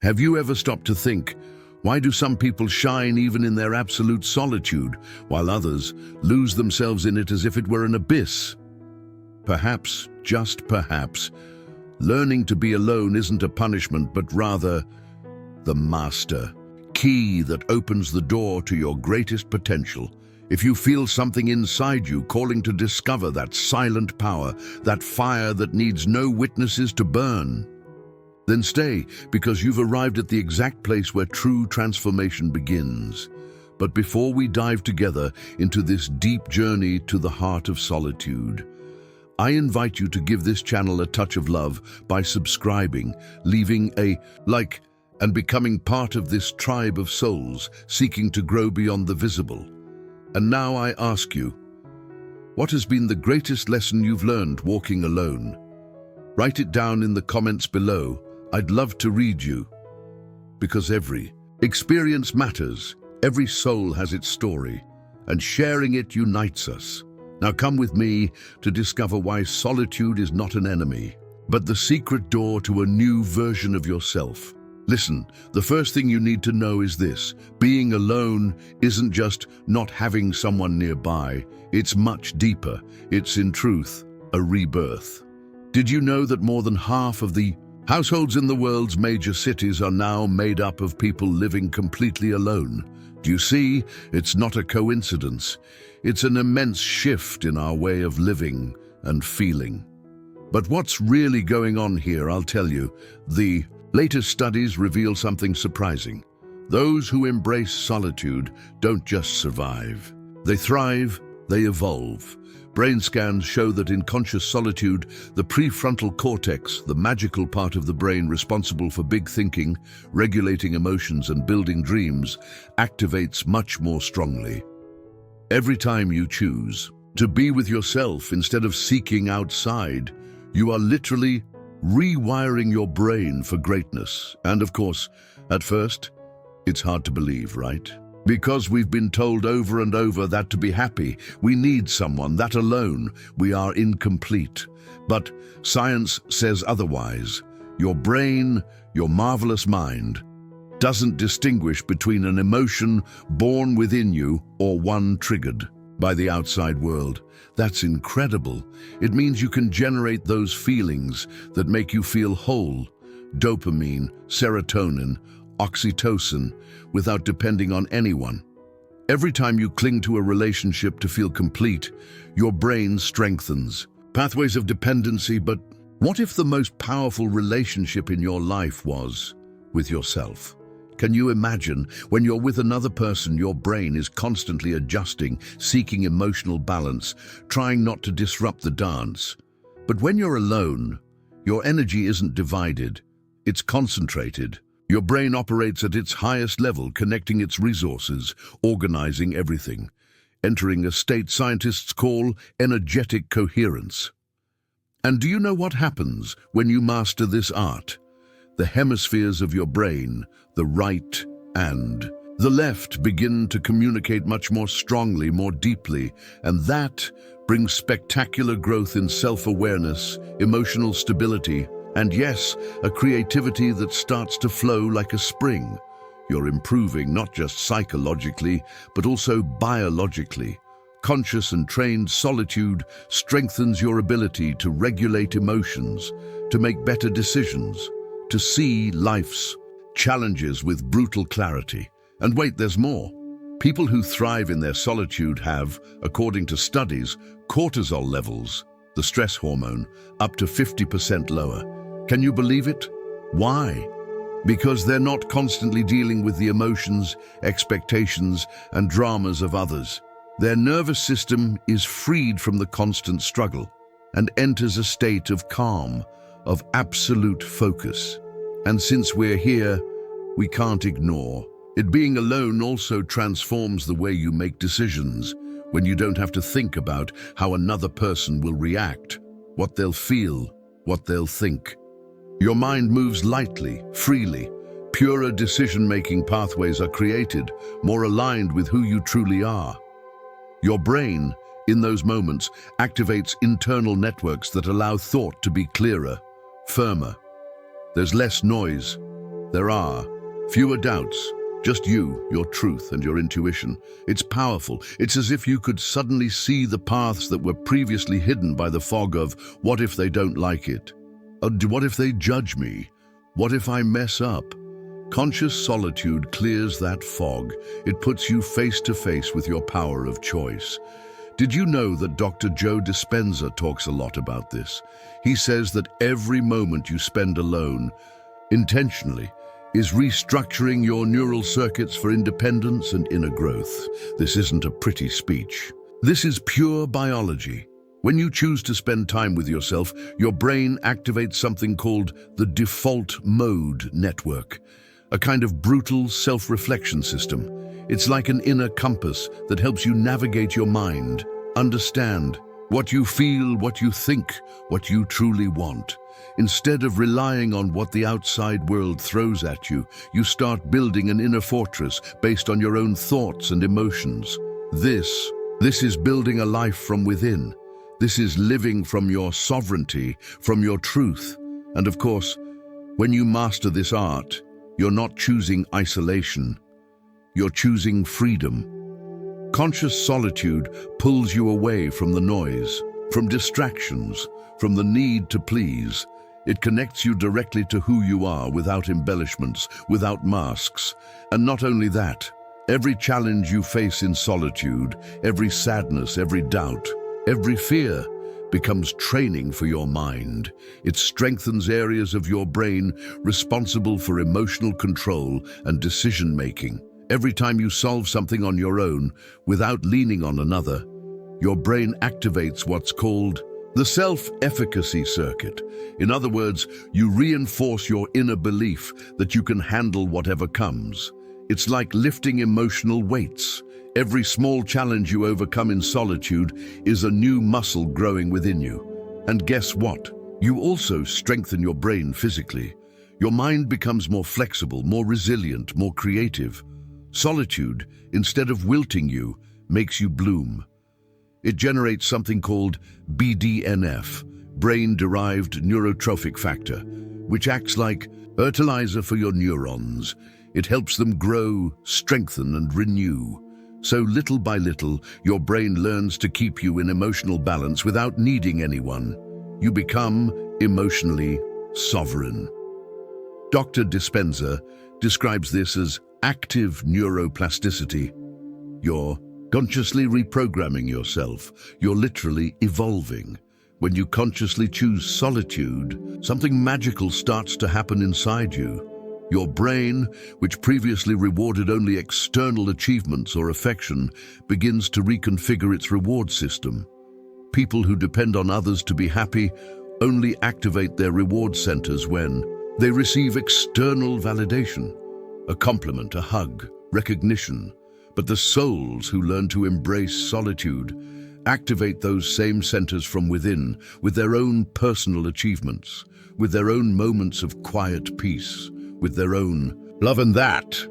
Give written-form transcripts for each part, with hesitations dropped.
Have you ever stopped to think, why do some people shine even in their absolute solitude, while others lose themselves in it as if it were an abyss? Perhaps, just perhaps, learning to be alone isn't a punishment, but rather the master key that opens the door to your greatest potential. If you feel something inside you calling to discover that silent power, that fire that needs no witnesses to burn, then stay, because you've arrived at the exact place where true transformation begins. But before we dive together into this deep journey to the heart of solitude, I invite you to give this channel a touch of love by subscribing, leaving a like, and becoming part of this tribe of souls seeking to grow beyond the visible. And now I ask you, what has been the greatest lesson you've learned walking alone? Write it down in the comments below. I'd love to read you. Because every experience matters, every soul has its story, and sharing it unites us. Now come with me to discover why solitude is not an enemy, but the secret door to a new version of yourself. Listen, the first thing you need to know is this: being alone isn't just not having someone nearby, it's much deeper. It's in truth a rebirth. Did you know that more than half of the households in the world's major cities are now made up of people living completely alone? Do you see? It's not a coincidence. It's an immense shift in our way of living and feeling. But what's really going on here, I'll tell you. The latest studies reveal something surprising. Those who embrace solitude don't just survive. They thrive, they evolve. Brain scans show that in conscious solitude, the prefrontal cortex, the magical part of the brain responsible for big thinking, regulating emotions and building dreams, activates much more strongly. Every time you choose to be with yourself instead of seeking outside, you are literally rewiring your brain for greatness. And of course, at first, it's hard to believe, right? Because we've been told over and over that to be happy, we need someone, that alone we are incomplete. But science says otherwise. Your brain, your marvelous mind, doesn't distinguish between an emotion born within you or one triggered by the outside world. That's incredible. It means you can generate those feelings that make you feel whole, dopamine, serotonin, oxytocin, without depending on anyone. Every time you cling to a relationship to feel complete, your brain strengthens. Pathways of dependency, but what if the most powerful relationship in your life was with yourself? Can you imagine when you're with another person, your brain is constantly adjusting, seeking emotional balance, trying not to disrupt the dance? But when you're alone, your energy isn't divided, it's concentrated. Your brain operates at its highest level, connecting its resources, organizing everything, entering a state scientists call energetic coherence. And do you know what happens when you master this art? The hemispheres of your brain, the right and the left, begin to communicate much more strongly, more deeply, and that brings spectacular growth in self-awareness, emotional stability, and yes, a creativity that starts to flow like a spring. You're improving not just psychologically, but also biologically. Conscious and trained solitude strengthens your ability to regulate emotions, to make better decisions, to see life's challenges with brutal clarity. And wait, there's more. People who thrive in their solitude have, according to studies, cortisol levels, the stress hormone, up to 50% lower. Can you believe it? Why? Because they're not constantly dealing with the emotions, expectations, and dramas of others. Their nervous system is freed from the constant struggle and enters a state of calm, of absolute focus. And since we're here, we can't ignore it. Being alone also transforms the way you make decisions, when you don't have to think about how another person will react, what they'll feel, what they'll think. Your mind moves lightly, freely. Purer decision-making pathways are created, more aligned with who you truly are. Your brain, in those moments, activates internal networks that allow thought to be clearer, firmer. There's less noise, There are fewer doubts, just you, your truth, and your intuition. It's powerful. It's as if you could suddenly see the paths that were previously hidden by the fog of, what if they don't like it? What if they judge me? What if I mess up? Conscious solitude clears that fog. It puts you face to face with your power of choice. Did you know that Dr. Joe Dispenza talks a lot about this? He says that every moment you spend alone, intentionally, is restructuring your neural circuits for independence and inner growth. This isn't a pretty speech. This is pure biology. When you choose to spend time with yourself, your brain activates something called the default mode network, a kind of brutal self-reflection system. It's like an inner compass that helps you navigate your mind, understand what you feel, what you think, what you truly want. Instead of relying on what the outside world throws at you, you start building an inner fortress based on your own thoughts and emotions. This is building a life from within. This is living from your sovereignty, from your truth. And of course, when you master this art, you're not choosing isolation. You're choosing freedom. Conscious solitude pulls you away from the noise, from distractions, from the need to please. It connects you directly to who you are without embellishments, without masks. And not only that, every challenge you face in solitude, every sadness, every doubt, every fear becomes training for your mind. It strengthens areas of your brain responsible for emotional control and decision-making. Every time you solve something on your own, without leaning on another, your brain activates what's called the self-efficacy circuit. In other words, you reinforce your inner belief that you can handle whatever comes. It's like lifting emotional weights. Every small challenge you overcome in solitude is a new muscle growing within you. And guess what? You also strengthen your brain physically. Your mind becomes more flexible, more resilient, more creative. Solitude, instead of wilting you, makes you bloom. It generates something called BDNF, brain-derived neurotrophic factor, which acts like fertilizer for your neurons. It helps them grow, strengthen, and renew. So little by little, your brain learns to keep you in emotional balance without needing anyone. You become emotionally sovereign. Dr. Dispenza describes this as active neuroplasticity. You're consciously reprogramming yourself. You're literally evolving. When you consciously choose solitude, something magical starts to happen inside you. Your brain, which previously rewarded only external achievements or affection, begins to reconfigure its reward system. People who depend on others to be happy only activate their reward centers when they receive external validation, a compliment, a hug, recognition. But the souls who learn to embrace solitude activate those same centers from within with their own personal achievements, with their own moments of quiet peace, with their own love. And that,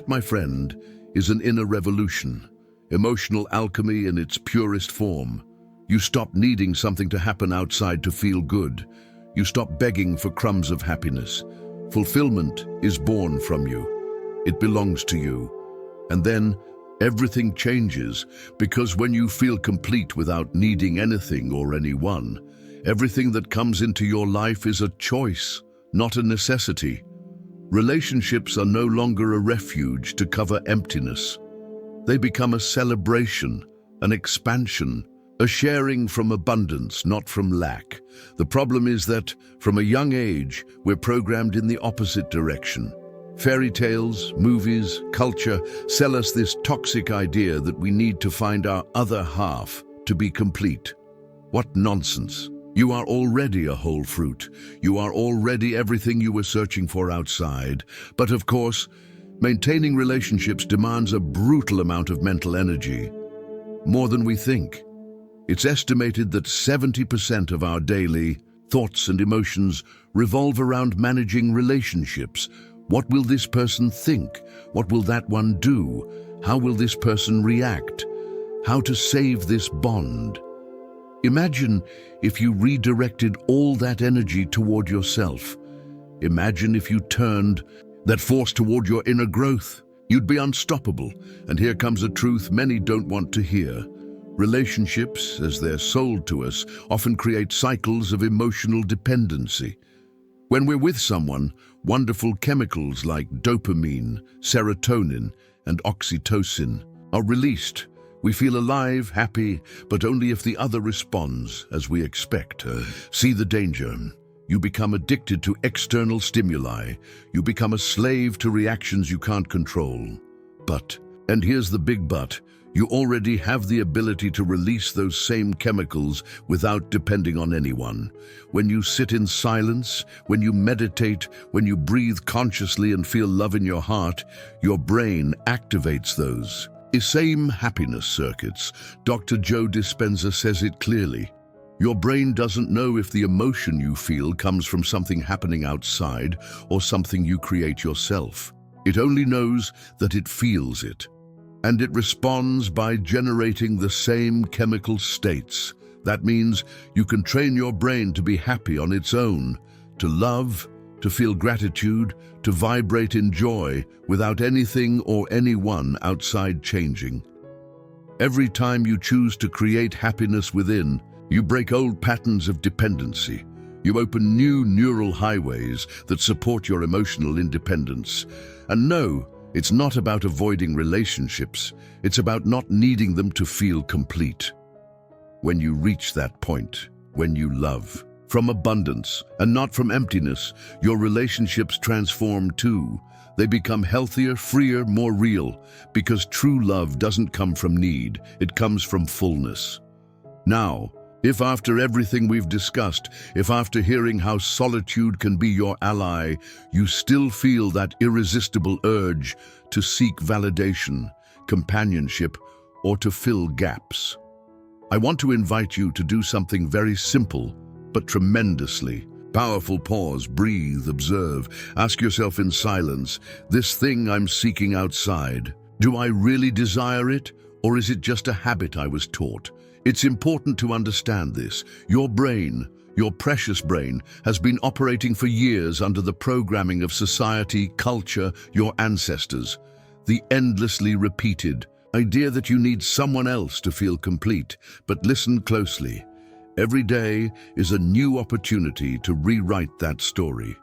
my friend, is an inner revolution, emotional alchemy in its purest form. You stop needing something to happen outside to feel good. You stop begging for crumbs of happiness. Fulfillment is born from you. It belongs to you. And then everything changes, because when you feel complete without needing anything or anyone, everything that comes into your life is a choice, not a necessity. Relationships are no longer a refuge to cover emptiness. They become a celebration, an expansion, a sharing from abundance, not from lack. The problem is that, from a young age, we're programmed in the opposite direction. Fairy tales, movies, culture sell us this toxic idea that we need to find our other half to be complete. What nonsense! You are already a whole fruit. You are already everything you were searching for outside. But of course, maintaining relationships demands a brutal amount of mental energy. More than we think. It's estimated that 70% of our daily thoughts and emotions revolve around managing relationships. What will this person think? What will that one do? How will this person react? How to save this bond? Imagine if you redirected all that energy toward yourself. Imagine if you turned that force toward your inner growth. You'd be unstoppable. And here comes a truth many don't want to hear. Relationships, as they're sold to us, often create cycles of emotional dependency. When we're with someone, wonderful chemicals like dopamine, serotonin, and oxytocin are released. We feel alive, happy, but only if the other responds as we expect. See the danger. You become addicted to external stimuli. You become a slave to reactions you can't control. But, and here's the big but, you already have the ability to release those same chemicals without depending on anyone. When you sit in silence, when you meditate, when you breathe consciously and feel love in your heart, your brain activates those same happiness circuits. Dr. Joe Dispenza says it clearly. Your brain doesn't know if the emotion you feel comes from something happening outside or something you create yourself. It only knows that it feels it. And it responds by generating the same chemical states. That means you can train your brain to be happy on its own, to love, to feel gratitude, to vibrate in joy without anything or anyone outside changing. Every time you choose to create happiness within, you break old patterns of dependency. You open new neural highways that support your emotional independence. And no, it's not about avoiding relationships. It's about not needing them to feel complete. When you reach that point, when you love from abundance and not from emptiness, your relationships transform too. They become healthier, freer, more real, because true love doesn't come from need, it comes from fullness. Now, if after everything we've discussed, if after hearing how solitude can be your ally, you still feel that irresistible urge to seek validation, companionship, or to fill gaps, I want to invite you to do something very simple, but tremendously powerful. Pause, breathe, observe. Ask yourself in silence, this thing I'm seeking outside, do I really desire it, or is it just a habit I was taught? It's important to understand this. Your brain, your precious brain, has been operating for years under the programming of society, culture, your ancestors. The endlessly repeated idea that you need someone else to feel complete. But listen closely. Every day is a new opportunity to rewrite that story.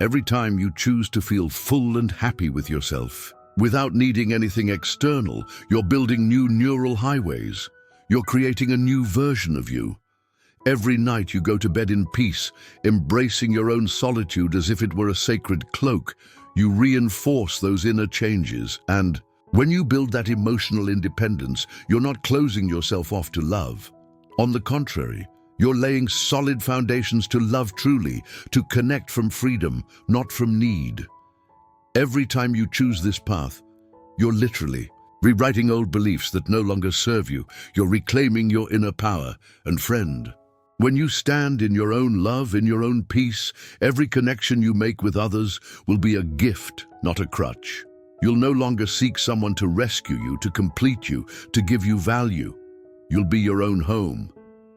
Every time you choose to feel full and happy with yourself, without needing anything external, you're building new neural highways. You're creating a new version of you. Every night you go to bed in peace, embracing your own solitude as if it were a sacred cloak. You reinforce those inner changes, and when you build that emotional independence, you're not closing yourself off to love. On the contrary, you're laying solid foundations to love truly, to connect from freedom, not from need. Every time you choose this path, you're literally rewriting old beliefs that no longer serve you. You're reclaiming your inner power. And friend, when you stand in your own love, in your own peace, every connection you make with others will be a gift, not a crutch. You'll no longer seek someone to rescue you, to complete you, to give you value. You'll be your own home.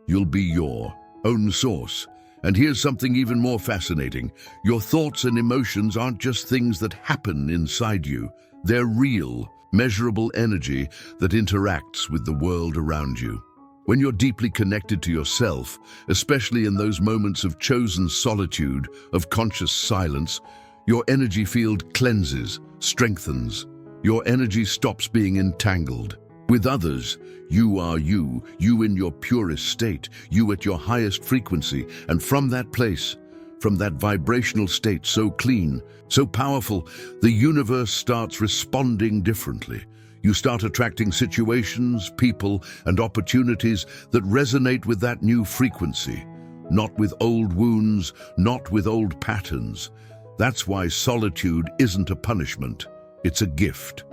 You'll be your own source. And here's something even more fascinating. Your thoughts and emotions aren't just things that happen inside you. They're real, measurable energy that interacts with the world around you. When you're deeply connected to yourself, especially in those moments of chosen solitude, of conscious silence, your energy field cleanses, strengthens. Your energy stops being entangled. With others, you are you in your purest state, you at your highest frequency, and from that place, from that vibrational state so clean, so powerful, the universe starts responding differently. You start attracting situations, people, and opportunities that resonate with that new frequency, not with old wounds, not with old patterns. That's why solitude isn't a punishment, it's a gift,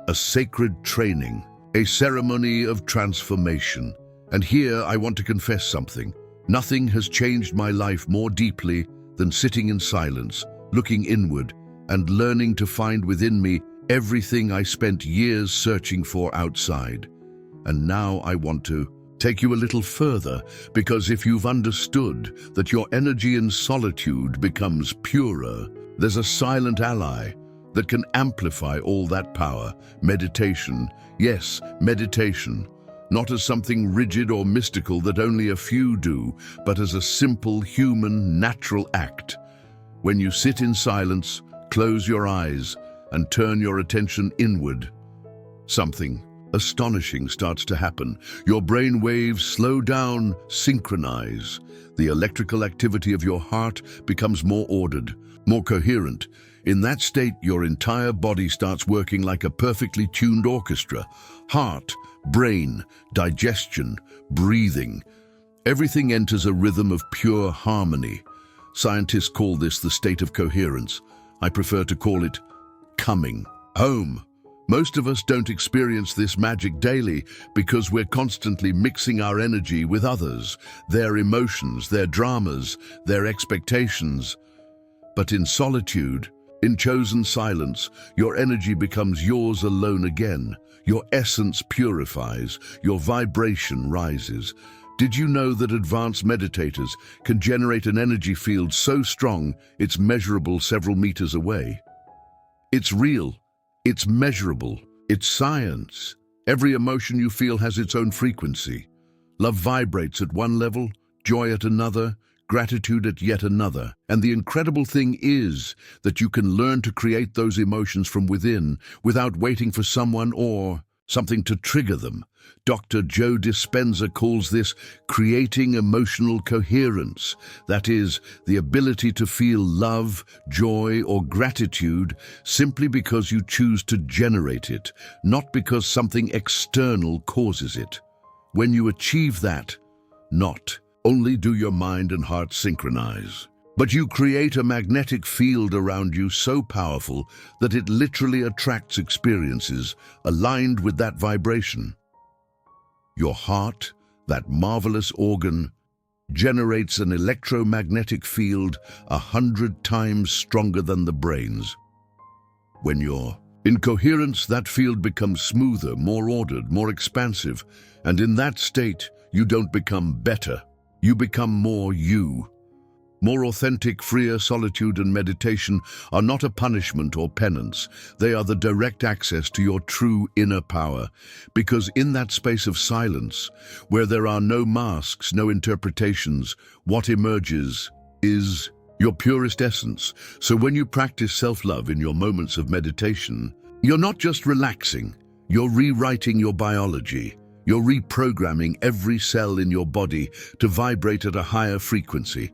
a sacred training, a ceremony of transformation. And here I want to confess something. Nothing has changed my life more deeply than sitting in silence, looking inward, and learning to find within me everything I spent years searching for outside. And now I want to take you a little further, because if you've understood that your energy in solitude becomes purer, there's a silent ally, that can amplify all that power. Meditation, yes, meditation, not as something rigid or mystical that only a few do, but as a simple, human, natural act. When you sit in silence, close your eyes, and turn your attention inward, something astonishing starts to happen. Your brain waves slow down, synchronize. The electrical activity of your heart becomes more ordered, more coherent. In that state, your entire body starts working like a perfectly tuned orchestra. Heart, brain, digestion, breathing. Everything enters a rhythm of pure harmony. Scientists call this the state of coherence. I prefer to call it coming home. Most of us don't experience this magic daily because we're constantly mixing our energy with others, their emotions, their dramas, their expectations. But in solitude, in chosen silence, your energy becomes yours alone again. Your essence purifies, your vibration rises. Did you know that advanced meditators can generate an energy field so strong it's measurable several meters away? It's real. It's measurable. It's science. Every emotion you feel has its own frequency. Love vibrates at one level, joy at another, gratitude at yet another. And the incredible thing is that you can learn to create those emotions from within without waiting for someone or something to trigger them. Dr. Joe Dispenza calls this creating emotional coherence. That is, the ability to feel love, joy, or gratitude simply because you choose to generate it, not because something external causes it. When you achieve that, not only do your mind and heart synchronize, but you create a magnetic field around you so powerful that it literally attracts experiences aligned with that vibration. Your heart, that marvelous organ, generates an electromagnetic field 100 times stronger than the brain's. When you're in coherence, that field becomes smoother, more ordered, more expansive, and in that state, you don't become better. You become more you. More authentic, freer. Solitude and meditation are not a punishment or penance. They are the direct access to your true inner power. Because in that space of silence, where there are no masks, no interpretations, what emerges is your purest essence. So when you practice self-love in your moments of meditation, you're not just relaxing, you're rewriting your biology. You're reprogramming every cell in your body to vibrate at a higher frequency.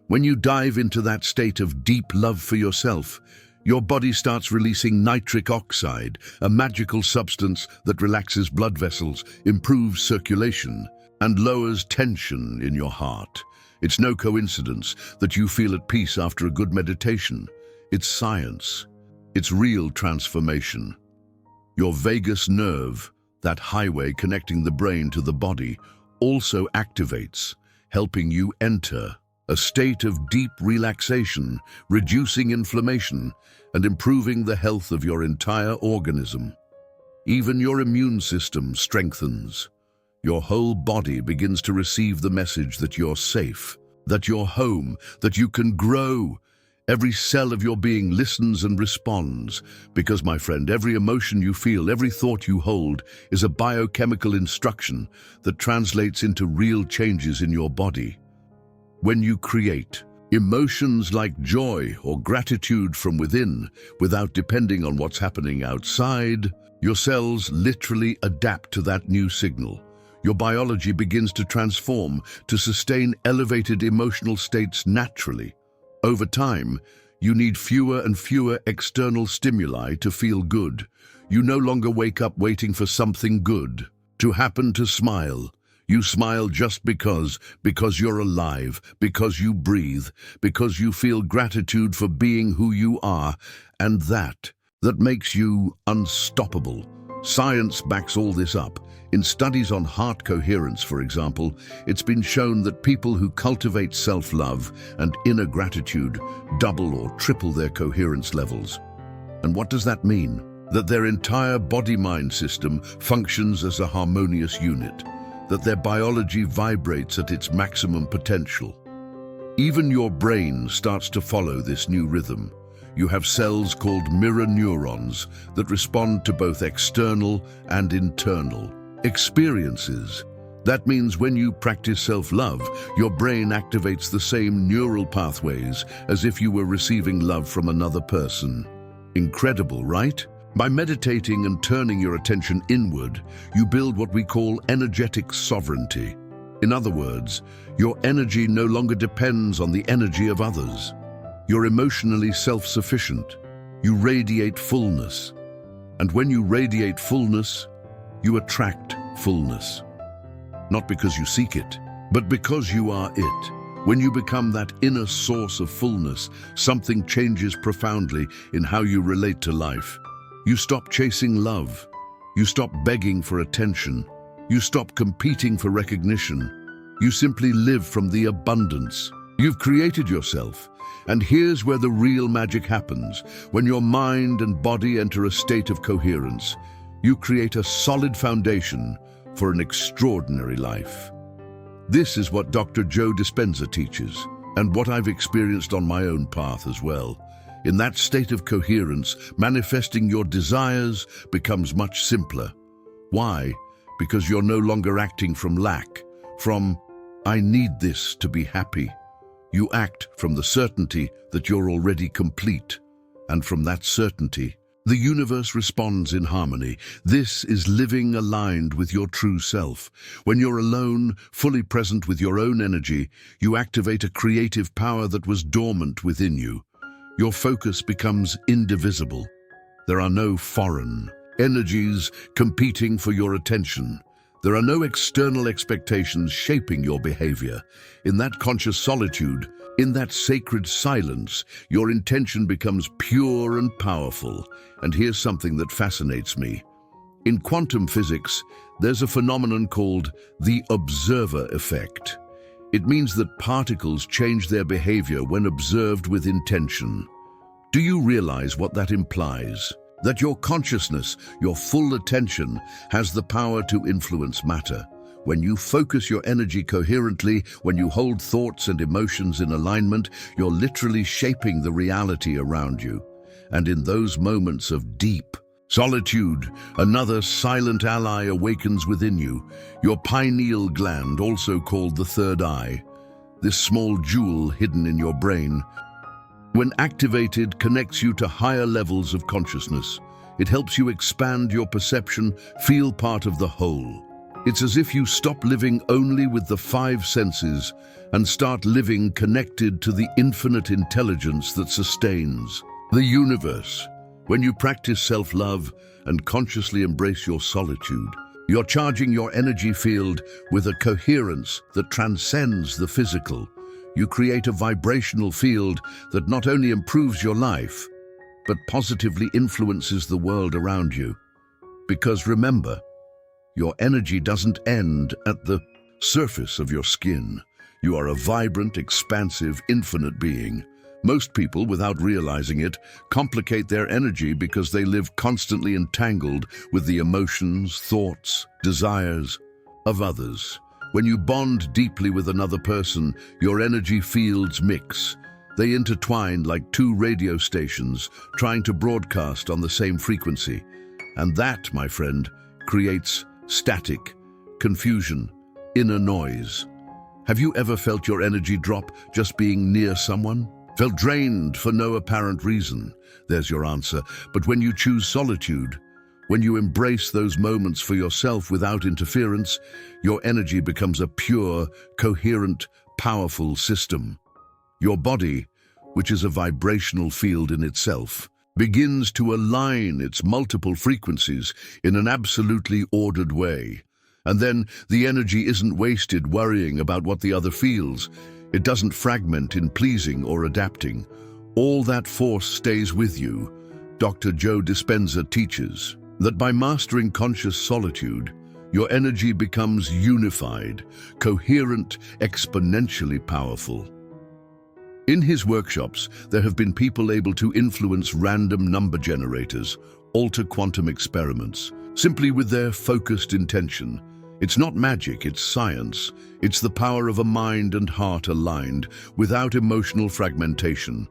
When you dive into that state of deep love for yourself, your body starts releasing nitric oxide, a magical substance that relaxes blood vessels, improves circulation, and lowers tension in your heart. It's no coincidence that you feel at peace after a good meditation. It's science. It's real transformation. Your vagus nerve, that highway connecting the brain to the body, also activates, helping you enter a state of deep relaxation, reducing inflammation and improving the health of your entire organism. Even your immune system strengthens. Your whole body begins to receive the message that you're safe, that you're home, that you can grow. Every cell of your being listens and responds, because, my friend, every emotion you feel, every thought you hold is a biochemical instruction that translates into real changes in your body. When you create emotions like joy or gratitude from within, without depending on what's happening outside, your cells literally adapt to that new signal. Your biology begins to transform to sustain elevated emotional states naturally. Over time, you need fewer and fewer external stimuli to feel good. You no longer wake up waiting for something good to happen to smile. You smile just because you're alive, because you breathe, because you feel gratitude for being who you are, and that makes you unstoppable. Science backs all this up. In studies on heart coherence, for example, it's been shown that people who cultivate self-love and inner gratitude double or triple their coherence levels. And what does that mean? That their entire body-mind system functions as a harmonious unit, that their biology vibrates at its maximum potential. Even your brain starts to follow this new rhythm. You have cells called mirror neurons that respond to both external and internal experiences. That means when you practice self-love, your brain activates the same neural pathways as if you were receiving love from another person. Incredible, right? By meditating and turning your attention inward, you build what we call energetic sovereignty. In other words, your energy no longer depends on the energy of others. You're emotionally self-sufficient. You radiate fullness. And when you radiate fullness, you attract fullness. Not because you seek it, but because you are it. When you become that inner source of fullness, something changes profoundly in how you relate to life. You stop chasing love. You stop begging for attention. You stop competing for recognition. You simply live from the abundance. You've created yourself. And here's where the real magic happens. When your mind and body enter a state of coherence, you create a solid foundation for an extraordinary life. This is what Dr. Joe Dispenza teaches, and what I've experienced on my own path as well. In that state of coherence, manifesting your desires becomes much simpler. Why? Because you're no longer acting from lack, from, "I need this to be happy." You act from the certainty that you're already complete, and from that certainty, the universe responds in harmony. This is living aligned with your true self. When you're alone, fully present with your own energy, you activate a creative power that was dormant within you. Your focus becomes indivisible. There are no foreign energies competing for your attention. There are no external expectations shaping your behavior. In that conscious solitude, in that sacred silence, your intention becomes pure and powerful. And here's something that fascinates me. In quantum physics, there's a phenomenon called the observer effect. It means that particles change their behavior when observed with intention. Do you realize what that implies? That your consciousness, your full attention, has the power to influence matter. When you focus your energy coherently, when you hold thoughts and emotions in alignment, you're literally shaping the reality around you. And in those moments of deep solitude, another silent ally awakens within you. Your pineal gland, also called the third eye, this small jewel hidden in your brain, when activated, connects you to higher levels of consciousness. It helps you expand your perception, feel part of the whole. It's as if you stop living only with the five senses and start living connected to the infinite intelligence that sustains the universe. When you practice self-love and consciously embrace your solitude, you're charging your energy field with a coherence that transcends the physical. You create a vibrational field that not only improves your life, but positively influences the world around you. Because remember, your energy doesn't end at the surface of your skin. You are a vibrant, expansive, infinite being. Most people, without realizing it, complicate their energy because they live constantly entangled with the emotions, thoughts, desires of others. When you bond deeply with another person, your energy fields mix. They intertwine like two radio stations trying to broadcast on the same frequency. And that, my friend, creates static, confusion, inner noise. Have you ever felt your energy drop just being near someone? Felt drained for no apparent reason? There's your answer. But when you choose solitude, when you embrace those moments for yourself without interference, your energy becomes a pure, coherent, powerful system. Your body, which is a vibrational field in itself, begins to align its multiple frequencies in an absolutely ordered way. And then the energy isn't wasted worrying about what the other feels. It doesn't fragment in pleasing or adapting. All that force stays with you. Dr. Joe Dispenza teaches that by mastering conscious solitude, your energy becomes unified, coherent, exponentially powerful. In his workshops, there have been people able to influence random number generators, alter quantum experiments, simply with their focused intention. It's not magic, it's science. It's the power of a mind and heart aligned, without emotional fragmentation.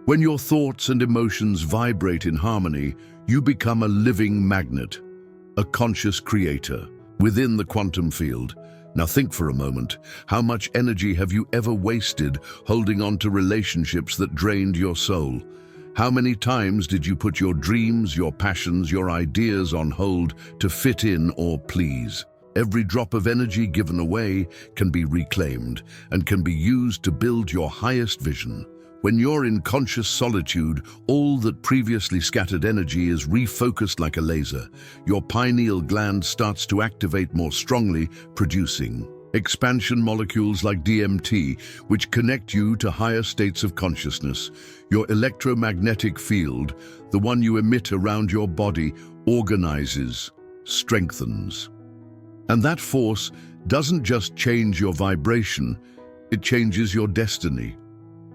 When your thoughts and emotions vibrate in harmony, you become a living magnet, a conscious creator within the quantum field. Now think for a moment, how much energy have you ever wasted holding on to relationships that drained your soul? How many times did you put your dreams, your passions, your ideas on hold to fit in or please? Every drop of energy given away can be reclaimed and can be used to build your highest vision. When you're in conscious solitude, all that previously scattered energy is refocused like a laser. Your pineal gland starts to activate more strongly, producing expansion molecules like DMT, which connect you to higher states of consciousness. Your electromagnetic field, the one you emit around your body, organizes, strengthens. And that force doesn't just change your vibration, it changes your destiny.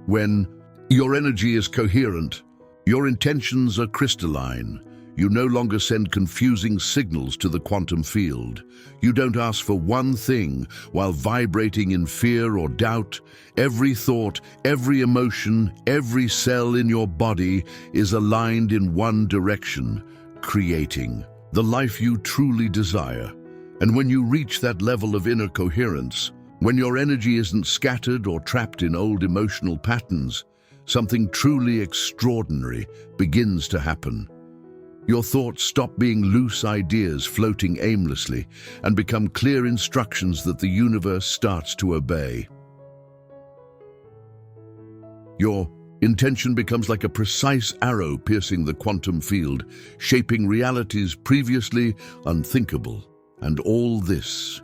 When your energy is coherent, your intentions are crystalline. You no longer send confusing signals to the quantum field. You don't ask for one thing while vibrating in fear or doubt. Every thought, every emotion, every cell in your body is aligned in one direction, creating the life you truly desire. And when you reach that level of inner coherence, when your energy isn't scattered or trapped in old emotional patterns, something truly extraordinary begins to happen. Your thoughts stop being loose ideas floating aimlessly and become clear instructions that the universe starts to obey. Your intention becomes like a precise arrow piercing the quantum field, shaping realities previously unthinkable. And all this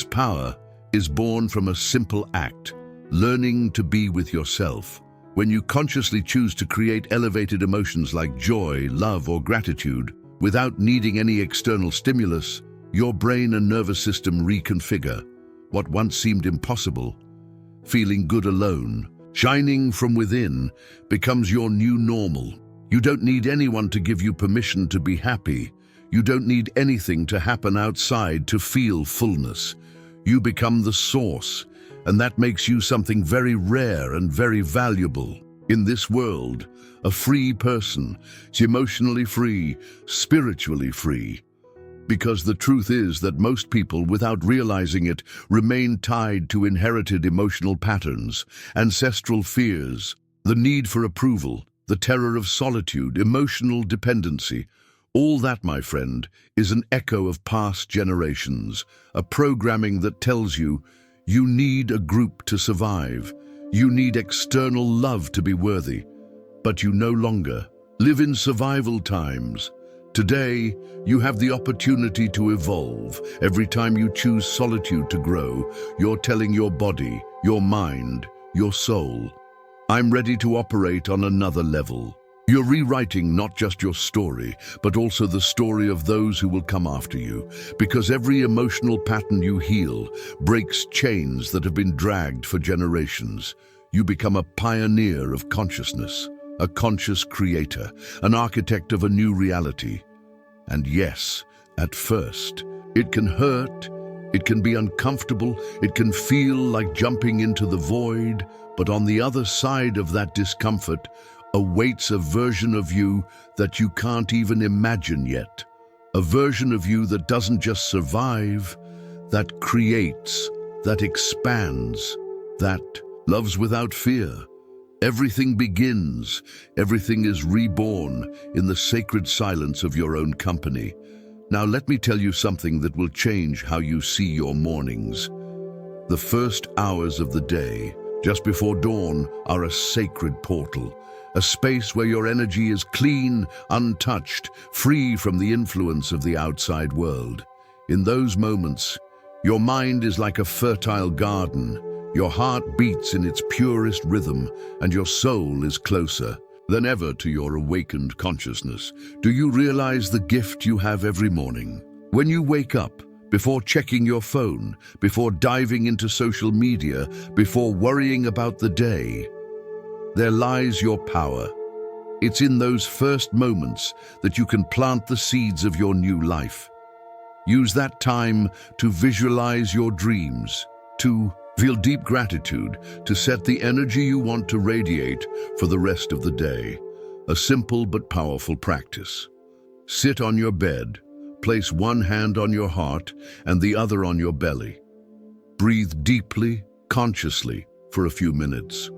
power is born from a simple act, learning to be with yourself. When you consciously choose to create elevated emotions like joy, love, or gratitude, without needing any external stimulus, your brain and nervous system reconfigure. What once seemed impossible, feeling good alone, shining from within, becomes your new normal. You don't need anyone to give you permission to be happy. You don't need anything to happen outside to feel fullness. You become the source, and that makes you something very rare and very valuable. In this world, a free person is emotionally free, spiritually free. Because the truth is that most people, without realizing it, remain tied to inherited emotional patterns, ancestral fears, the need for approval, the terror of solitude, emotional dependency. All that, my friend, is an echo of past generations, a programming that tells you you need a group to survive. You need external love to be worthy. But you no longer live in survival times. Today, you have the opportunity to evolve. Every time you choose solitude to grow, you're telling your body, your mind, your soul, I'm ready to operate on another level. You're rewriting not just your story, but also the story of those who will come after you, because every emotional pattern you heal breaks chains that have been dragged for generations. You become a pioneer of consciousness, a conscious creator, an architect of a new reality. And yes, at first, it can hurt, it can be uncomfortable, it can feel like jumping into the void, but on the other side of that discomfort awaits a version of you that you can't even imagine yet. A version of you that doesn't just survive, that creates, that expands, that loves without fear. Everything begins, everything is reborn in the sacred silence of your own company. Now let me tell you something that will change how you see your mornings. The first hours of the day, just before dawn, are a sacred portal. A space where your energy is clean, untouched, free from the influence of the outside world. In those moments, your mind is like a fertile garden. Your heart beats in its purest rhythm, and your soul is closer than ever to your awakened consciousness. Do you realize the gift you have every morning? When you wake up, before checking your phone, before diving into social media, before worrying about the day, there lies your power. It's in those first moments that you can plant the seeds of your new life. Use that time to visualize your dreams, to Feel deep gratitude to set the energy you want to radiate for the rest of the day. A simple but powerful practice. Sit on your bed, place one hand on your heart and the other on your belly. Breathe deeply, consciously, for a few minutes.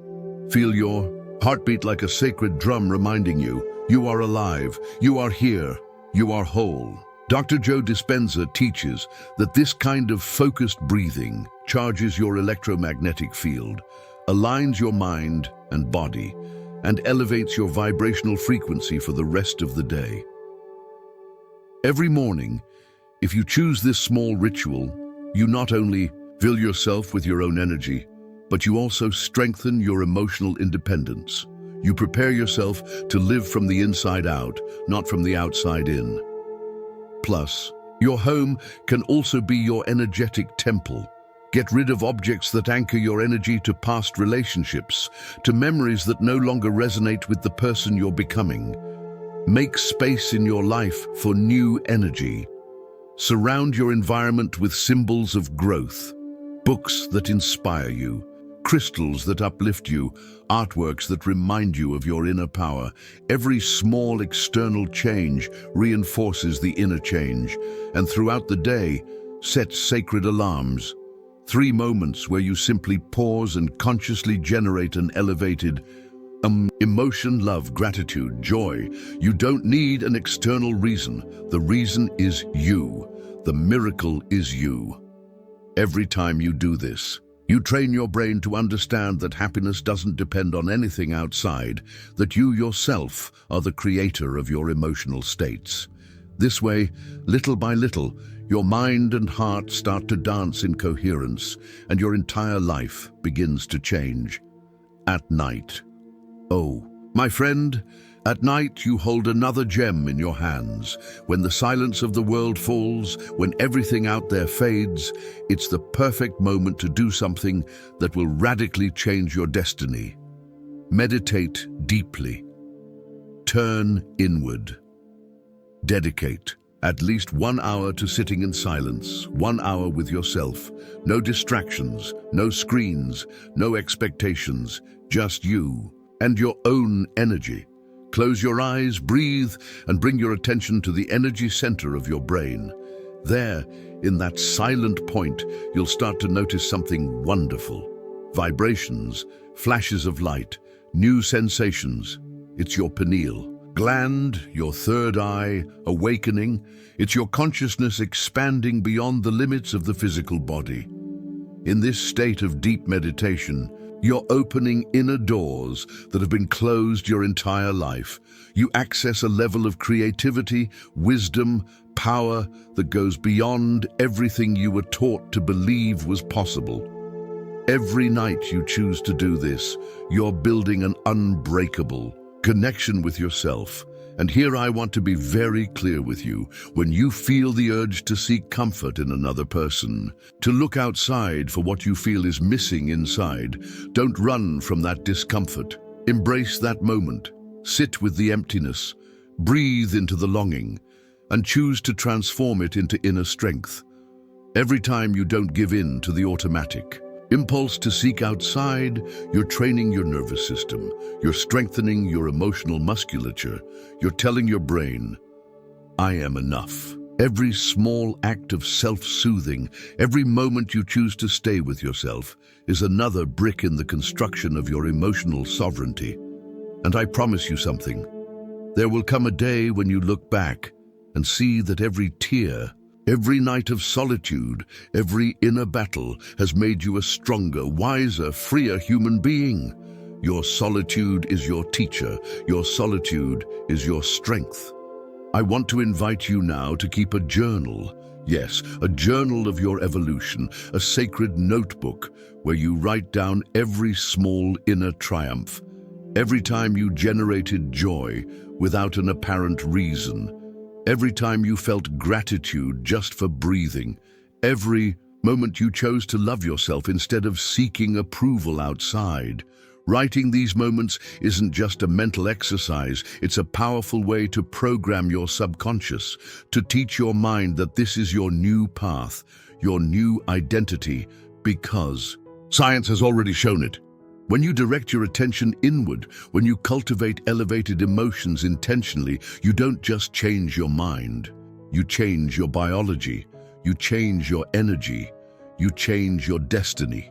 Feel your heartbeat like a sacred drum reminding you are alive, you are here, you are whole. Dr. Joe Dispenza teaches that this kind of focused breathing charges your electromagnetic field, aligns your mind and body, and elevates your vibrational frequency for the rest of the day. Every morning, if you choose this small ritual, you not only fill yourself with your own energy, but you also strengthen your emotional independence. You prepare yourself to live from the inside out, not from the outside in. Plus, your home can also be your energetic temple. Get rid of objects that anchor your energy to past relationships, to memories that no longer resonate with the person you're becoming. Make space in your life for new energy. Surround your environment with symbols of growth, books that inspire you, crystals that uplift you, artworks that remind you of your inner power. Every small external change reinforces the inner change, and throughout the day, set sacred alarms. 3 moments where you simply pause and consciously generate an elevated emotion, love, gratitude, joy. You don't need an external reason. The reason is you. The miracle is you. Every time you do this, you train your brain to understand that happiness doesn't depend on anything outside, that you yourself are the creator of your emotional states. This way, little by little, your mind and heart start to dance in coherence, and your entire life begins to change. At night. Oh, my friend, at night you hold another gem in your hands. When the silence of the world falls, when everything out there fades, it's the perfect moment to do something that will radically change your destiny. Meditate deeply. Turn inward. Dedicate at least 1 hour to sitting in silence, 1 hour with yourself. No distractions, no screens, no expectations, just you and your own energy. Close your eyes, breathe, and bring your attention to the energy center of your brain. There, in that silent point, you'll start to notice something wonderful. Vibrations, flashes of light, new sensations. It's your pineal gland, your third eye, awakening. It's your consciousness expanding beyond the limits of the physical body. In this state of deep meditation, you're opening inner doors that have been closed your entire life. You access a level of creativity, wisdom, power that goes beyond everything you were taught to believe was possible. Every night you choose to do this, you're building an unbreakable connection with yourself. And here I want to be very clear with you. When you feel the urge to seek comfort in another person, to look outside for what you feel is missing inside, don't run from that discomfort. Embrace that moment. Sit with the emptiness. Breathe into the longing, and choose to transform it into inner strength. Every time you don't give in to the automatic impulse to seek outside, you're training your nervous system. You're strengthening your emotional musculature. You're telling your brain, I am enough. Every small act of self-soothing, every moment you choose to stay with yourself, is another brick in the construction of your emotional sovereignty. And I promise you something. There will come a day when you look back and see that every tear, every night of solitude, every inner battle has made you a stronger, wiser, freer human being. Your solitude is your teacher. Your solitude is your strength. I want to invite you now to keep a journal. Yes, a journal of your evolution, a sacred notebook where you write down every small inner triumph, every time you generated joy without an apparent reason, every time you felt gratitude just for breathing, every moment you chose to love yourself instead of seeking approval outside. Writing these moments isn't just a mental exercise, it's a powerful way to program your subconscious, to teach your mind that this is your new path, your new identity, because Science has already shown it. When you direct your attention inward, when you cultivate elevated emotions intentionally, you don't just change your mind. You change your biology. You change your energy. You change your destiny.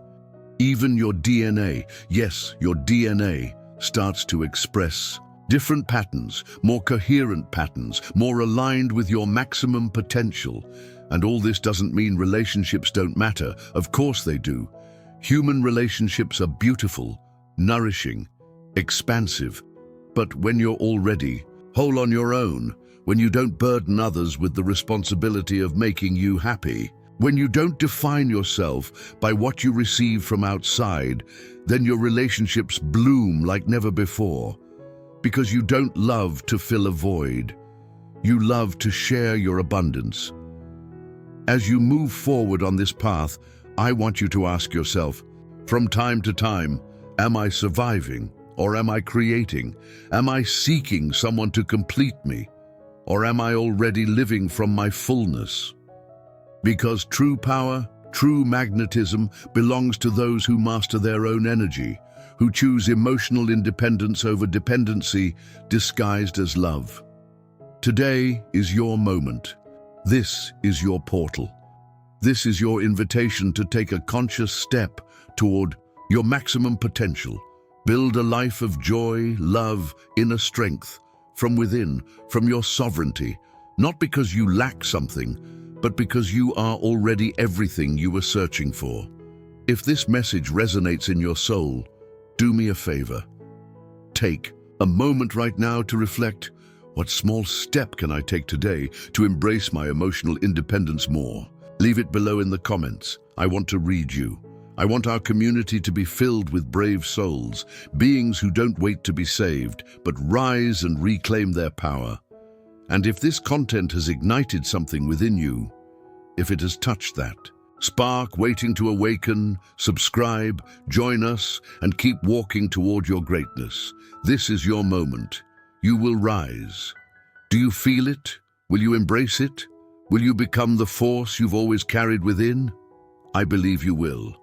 Even your DNA, yes, your DNA, starts to express different patterns, more coherent patterns, more aligned with your maximum potential. And all this doesn't mean relationships don't matter. Of course they do. Human relationships are beautiful, nourishing, expansive. But when you're already whole on your own, when you don't burden others with the responsibility of making you happy, when you don't define yourself by what you receive from outside, then your relationships bloom like never before. Because you don't love to fill a void. You love to share your abundance. As you move forward on this path, I want you to ask yourself, from time to time, am I surviving or am I creating? Am I seeking someone to complete me? Or am I already living from my fullness? Because true power, true magnetism belongs to those who master their own energy, who choose emotional independence over dependency disguised as love. Today is your moment. This is your portal. This is your invitation to take a conscious step toward your maximum potential. Build a life of joy, love, inner strength, from within, from your sovereignty, not because you lack something, but because you are already everything you were searching for. If this message resonates in your soul, do me a favor. Take a moment right now to reflect, what small step can I take today to embrace my emotional independence more? Leave it below in the comments. I want to read you. I want our community to be filled with brave souls, beings who don't wait to be saved, but rise and reclaim their power. And if this content has ignited something within you, if it has touched that spark waiting to awaken, subscribe, join us, and keep walking toward your greatness. This is your moment. You will rise. Do you feel it? Will you embrace it? Will you become the force you've always carried within? I believe you will.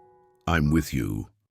I'm with you.